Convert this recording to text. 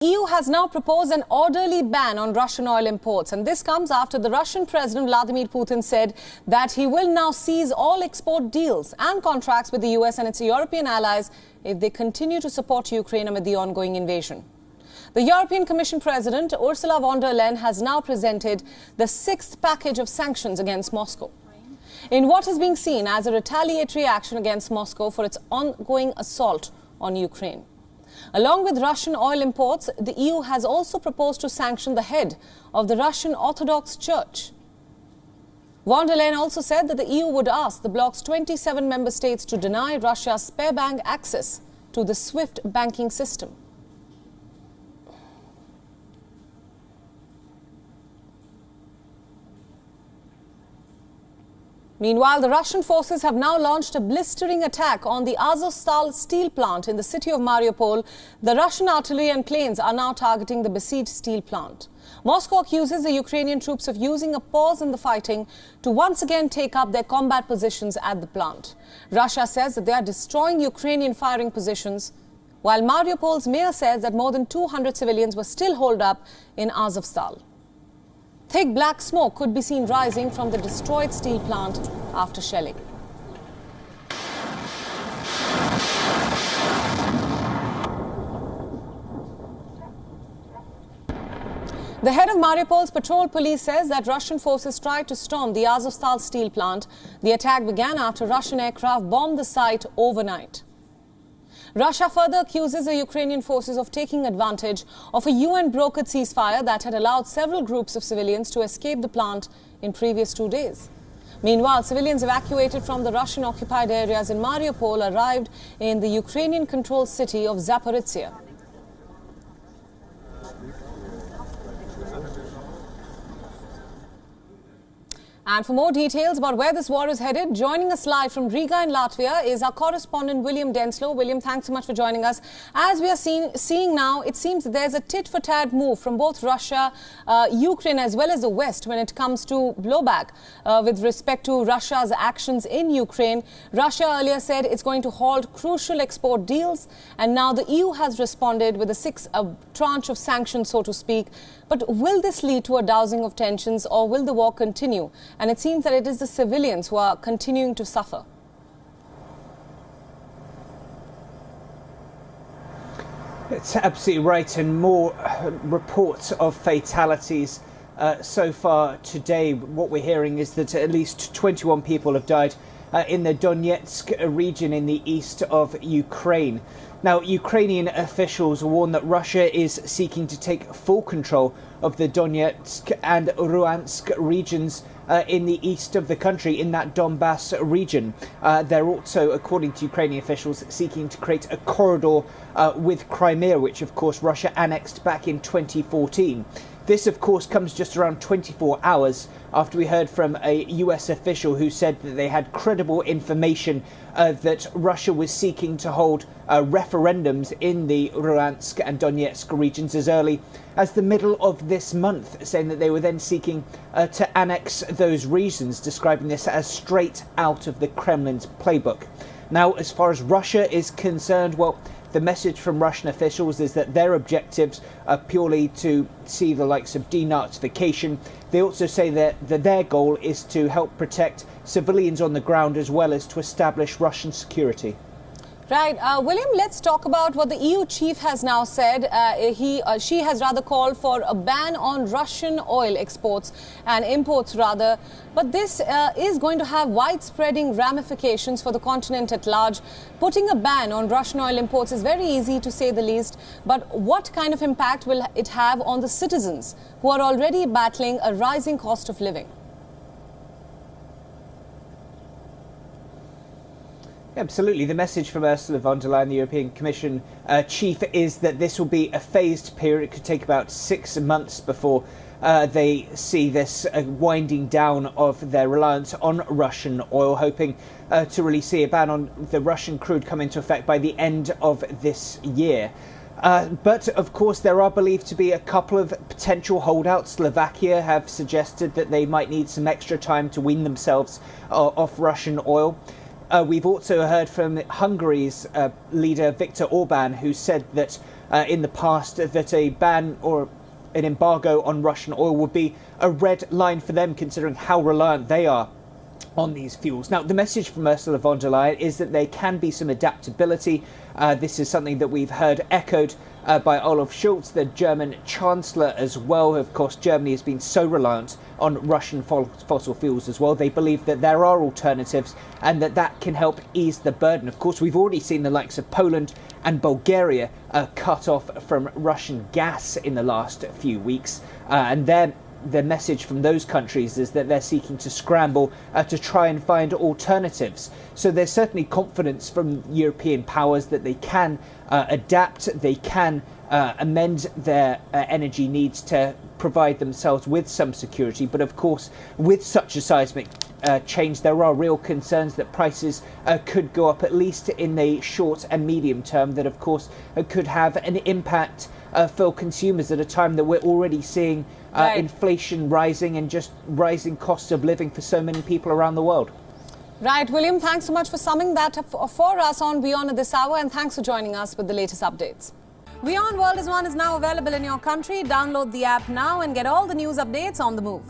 EU has now proposed an orderly ban on Russian oil imports, and this comes after the Russian President Vladimir Putin said that he will now seize all export deals and contracts with the US and its European allies if they continue to support Ukraine amid the ongoing invasion. The European Commission President Ursula von der Leyen has now presented the sixth package of sanctions against Moscow, in what is being seen as a retaliatory action against Moscow for its ongoing assault on Ukraine. Along with Russian oil imports, the EU has also proposed to sanction the head of the Russian Orthodox Church. Von der Leyen also said that the EU would ask the bloc's 27 member states to deny Russia's Sberbank access to the SWIFT banking system. Meanwhile, the Russian forces have now launched a blistering attack on the Azovstal steel plant in the city of Mariupol. The Russian artillery and planes are now targeting the besieged steel plant. Moscow accuses the Ukrainian troops of using a pause in the fighting to once again take up their combat positions at the plant. Russia says that they are destroying Ukrainian firing positions, while Mariupol's mayor says that more than 200 civilians were still holed up in Azovstal. Thick black smoke could be seen rising from the destroyed steel plant after shelling. The head of Mariupol's patrol police says that Russian forces tried to storm the Azovstal steel plant. The attack began after Russian aircraft bombed the site overnight. Russia further accuses the Ukrainian forces of taking advantage of a UN-brokered ceasefire that had allowed several groups of civilians to escape the plant in previous 2 days. Meanwhile, civilians evacuated from the Russian-occupied areas in Mariupol arrived in the Ukrainian-controlled city of Zaporizhzhia. And for more details about where this war is headed, joining us live from Riga in Latvia is our correspondent William Denslow. William, thanks so much for joining us. As we are seeing now, it seems that there's a tit-for-tat move from both Russia, Ukraine as well as the West when it comes to blowback with respect to Russia's actions in Ukraine. Russia earlier said it's going to halt crucial export deals, and now the EU has responded with a sixth tranche of sanctions, so to speak. But will this lead to a dousing of tensions, or will the war continue? And it seems that it is the civilians who are continuing to suffer. It's absolutely right, and more reports of fatalities so far today. What we're hearing is that at least 21 people have died in the Donetsk region in the east of Ukraine. Now, Ukrainian officials warn that Russia is seeking to take full control of the Donetsk and Luhansk regions in the east of the country, in that Donbass region. They're also, according to Ukrainian officials, seeking to create a corridor with Crimea, which of course Russia annexed back in 2014. This, of course, comes just around 24 hours after we heard from a US official who said that they had credible information that Russia was seeking to hold referendums in the Luhansk and Donetsk regions as early as the middle of this month, saying that they were then seeking to annex those regions, describing this as straight out of the Kremlin's playbook. Now, as far as Russia is concerned, well, the message from Russian officials is that their objectives are purely to see the likes of denazification. They also say that their goal is to help protect civilians on the ground as well as to establish Russian security. Right. William, let's talk about what the EU chief has now said. She has rather called for a ban on Russian oil exports and imports rather. But this is going to have widespreading ramifications for the continent at large. Putting a ban on Russian oil imports is very easy, to say the least. But what kind of impact will it have on the citizens who are already battling a rising cost of living? Absolutely. The message from Ursula von der Leyen, the European Commission chief, is that this will be a phased period. It could take about 6 months before they see this winding down of their reliance on Russian oil, hoping to really see a ban on the Russian crude come into effect by the end of this year. But, of course, there are believed to be a couple of potential holdouts. Slovakia have suggested that they might need some extra time to wean themselves off Russian oil. We've also heard from Hungary's leader Viktor Orban, who said that in the past that a ban or an embargo on Russian oil would be a red line for them, considering how reliant they are on these fuels. Now, the message from Ursula von der Leyen is that there can be some adaptability. This is something that we've heard echoed by Olaf Scholz, the German Chancellor, as well. Of course, Germany has been so reliant on Russian fossil fuels as well. They believe that there are alternatives and that can help ease the burden. Of course, we've already seen the likes of Poland and Bulgaria cut off from Russian gas in the last few weeks, and the message from those countries is that they're seeking to scramble to try and find alternatives. So there's certainly confidence from European powers that they can adapt, they can amend their energy needs to provide themselves with some security. But of course, with such a seismic change, there are real concerns that prices could go up, at least in the short and medium term, that of course could have an impact for consumers at a time that we're already seeing inflation rising and just rising costs of living for so many people around the world. Right, William, thanks so much for summing that for us on WION at this hour, and thanks for joining us with the latest updates. WION World is One is now available in your country. Download the app now and get all the news updates on the move.